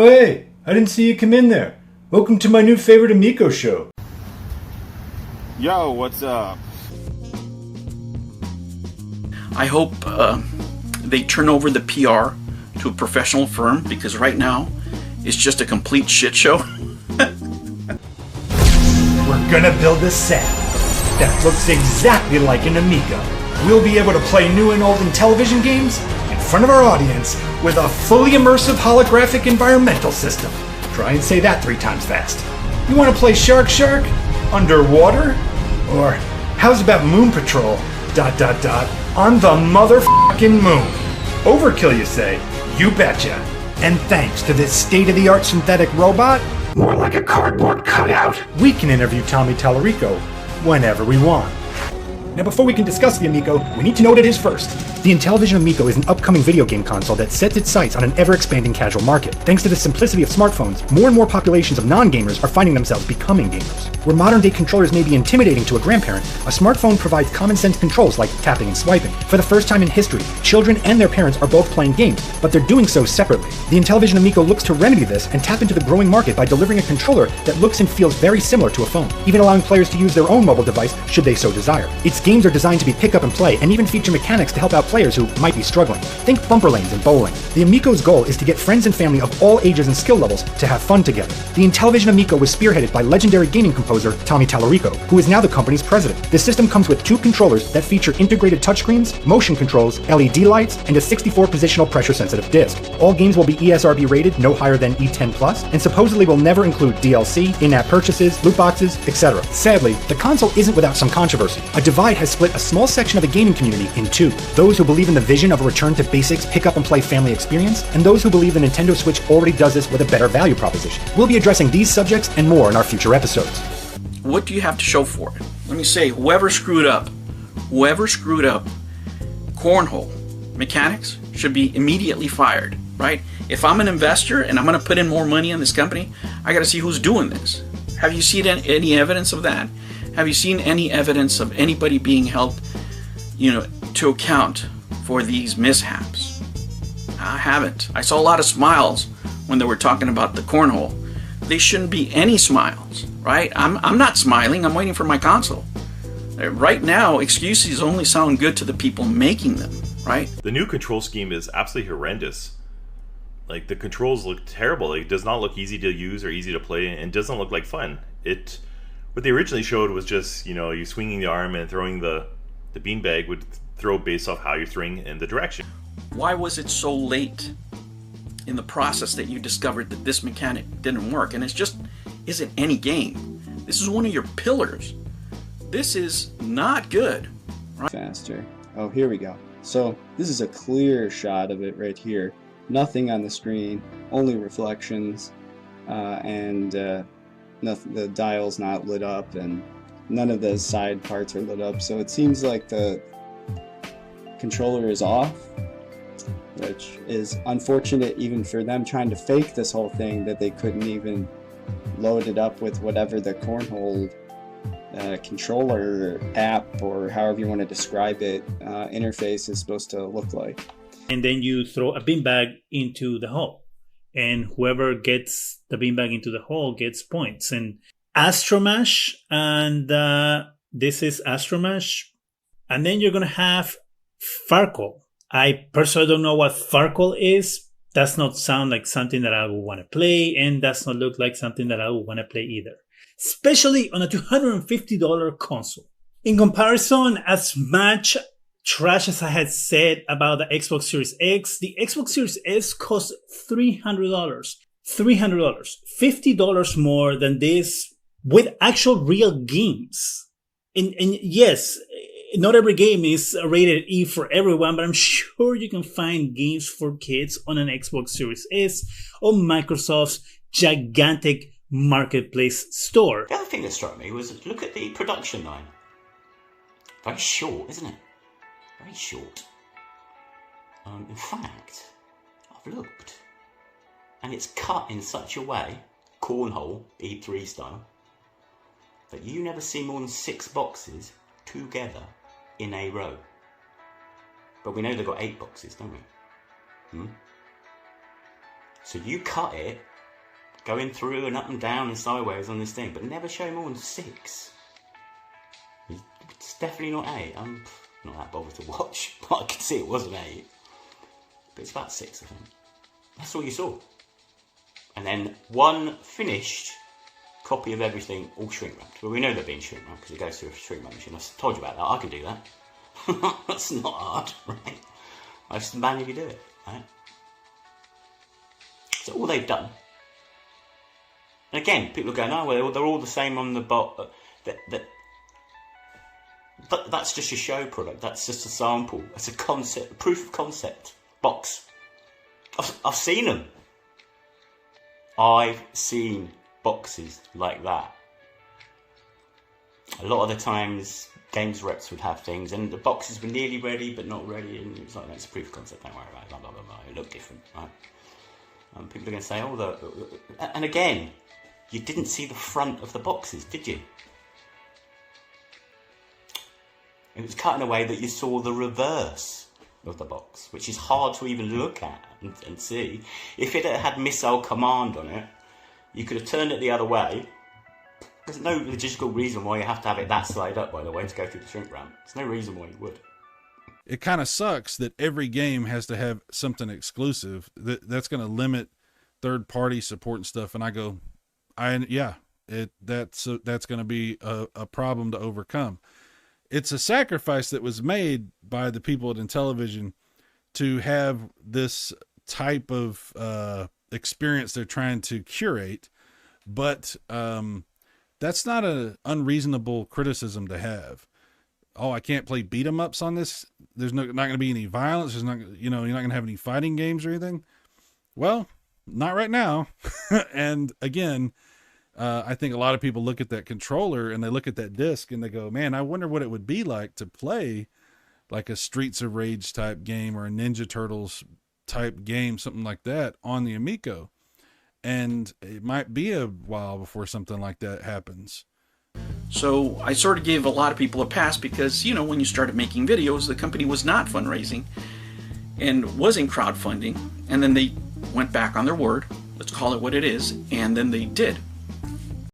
Oh hey, I didn't see you come in there. Welcome to my new favorite Amico show. Yo, what's up? I hope they turn over the PR to a professional firm, because right now it's just a complete shit show. We're gonna build a set that looks exactly like an Amico. We'll be able to play new and old Intellivision games in front of our audience with a fully immersive holographic environmental system. Try and say that 3 times fast. You wanna play Shark Shark? Underwater? Or how's about Moon Patrol? ... on the motherfucking moon. Overkill, you say? You betcha. And thanks to this state-of-the-art synthetic robot, more like a cardboard cutout, we can interview Tommy Tallarico whenever we want. Now before we can discuss the Amico, we need to know what it is first. The Intellivision Amico is an upcoming video game console that sets its sights on an ever-expanding casual market. Thanks to the simplicity of smartphones, more and more populations of non-gamers are finding themselves becoming gamers. Where modern-day controllers may be intimidating to a grandparent, a smartphone provides common-sense controls like tapping and swiping. For the first time in history, children and their parents are both playing games, but they're doing so separately. The Intellivision Amico looks to remedy this and tap into the growing market by delivering a controller that looks and feels very similar to a phone, even allowing players to use their own mobile device should they so desire. Its games are designed to be pick up and play, and even feature mechanics to help out players who might be struggling. Think bumper lanes and bowling. The Amico's goal is to get friends and family of all ages and skill levels to have fun together. The Intellivision Amico was spearheaded by legendary gaming composer Tommy Tallarico, who is now the company's president. The system comes with 2 controllers that feature integrated touchscreens, motion controls, LED lights, and a 64 positional pressure-sensitive disc. All games will be ESRB rated, no higher than E10+, and supposedly will never include DLC, in-app purchases, loot boxes, etc. Sadly, the console isn't without some controversy. A divide has split a small section of the gaming community in 2. Those who believe in the vision of a return to basics pick-up-and-play family experience, and those who believe the Nintendo Switch already does this with a better value proposition. We'll be addressing these subjects and more in our future episodes. What do you have to show for it? Let me say, whoever screwed up cornhole mechanics should be immediately fired, right? If I'm an investor and I'm going to put in more money in this company, I got to see who's doing this. Have you seen any evidence of that? Have you seen any evidence of anybody being held, to account for these mishaps? I haven't. I saw a lot of smiles when they were talking about the cornhole. They shouldn't be any smiles, right? I'm not smiling. I'm waiting for my console. Right now, excuses only sound good to the people making them, right? The new control scheme is absolutely horrendous. Like, the controls look terrible. It does not look easy to use or easy to play, and doesn't look like fun. What they originally showed was just, you swinging the arm and throwing the beanbag would throw based off how you're throwing and the direction. Why was it so late in the process that you discovered that this mechanic didn't work? And it just isn't any game. This is one of your pillars. This is not good. Right? Faster. Oh, here we go. So this is a clear shot of it right here. Nothing on the screen, only reflections, and nothing, the dial's not lit up, and none of the side parts are lit up. So it seems like the controller is off, which is unfortunate even for them trying to fake this whole thing, that they couldn't even load it up with whatever the cornhole controller app, or however you want to describe it, interface is supposed to look like. And then you throw a beanbag into the hole, and whoever gets the beanbag into the hole gets points. And Astromash, and this is Astromash, and then you're gonna have Farkle. I personally don't know what Farkle is. Does not sound like something that I would want to play, and does not look like something that I would want to play either, especially on a $250 console. In comparison, as much trash as I had said about the Xbox Series X, the Xbox Series S costs $300. $50 more than this, with actual real games. And yes, not every game is rated E for everyone, but I'm sure you can find games for kids on an Xbox Series S or Microsoft's gigantic marketplace store. The other thing that struck me was, look at the production line. Very short, isn't it? Very short. In fact, I've looked, and it's cut in such a way, cornhole, E3 style, that you never see more than 6 boxes together in a row. But we know they've got 8 boxes, don't we? So you cut it going through and up and down and sideways on this thing, but never show more than 6. It's definitely not 8. I'm not that bothered to watch, but I could see it wasn't 8. But it's about 6, I think. That's all you saw. And then one finished copy of everything, all shrink wrapped. Well, we know they're being shrink wrapped because it goes through a shrink wrap machine. I told you about that. I can do that. That's not hard, right? I just manually do it, right? So all they've done. And again, people are going, oh, well, they're all the same on the bot. But that's just a show product. That's just a sample. It's a concept, a proof of concept box. I've seen them. I've seen boxes like that. A lot of the times, games reps would have things, and the boxes were nearly ready, but not ready, and it was like, it's a proof of concept, don't worry about it, blah, blah, blah, blah. It looked different, right? People are going to say, oh, and again, you didn't see the front of the boxes, did you? It was cut in a way that you saw the reverse of the box, which is hard to even look at and see. If it had Missile Command on it, you could have turned it the other way. There's no logistical reason why you have to have it that side up, by the way, to go through the shrink wrap. There's no reason why you would. It kind of sucks that every game has to have something exclusive that's going to limit third-party support and stuff. And I go, that's going to be a problem to overcome. It's a sacrifice that was made by the people at Intellivision to have this type of experience they're trying to curate, but that's not an unreasonable criticism to have. Oh, I can't play beat 'em ups on this. There's not going to be any violence. There's not, you're not going to have any fighting games or anything. Well, not right now. And again, I think a lot of people look at that controller and they look at that disc and they go, man, I wonder what it would be like to play like a Streets of Rage type game or a Ninja Turtles type game, something like that on the Amico. And it might be a while before something like that happens. So I sort of gave a lot of people a pass because, when you started making videos, the company was not fundraising and wasn't crowdfunding. And then they went back on their word. Let's call it what it is. And then they did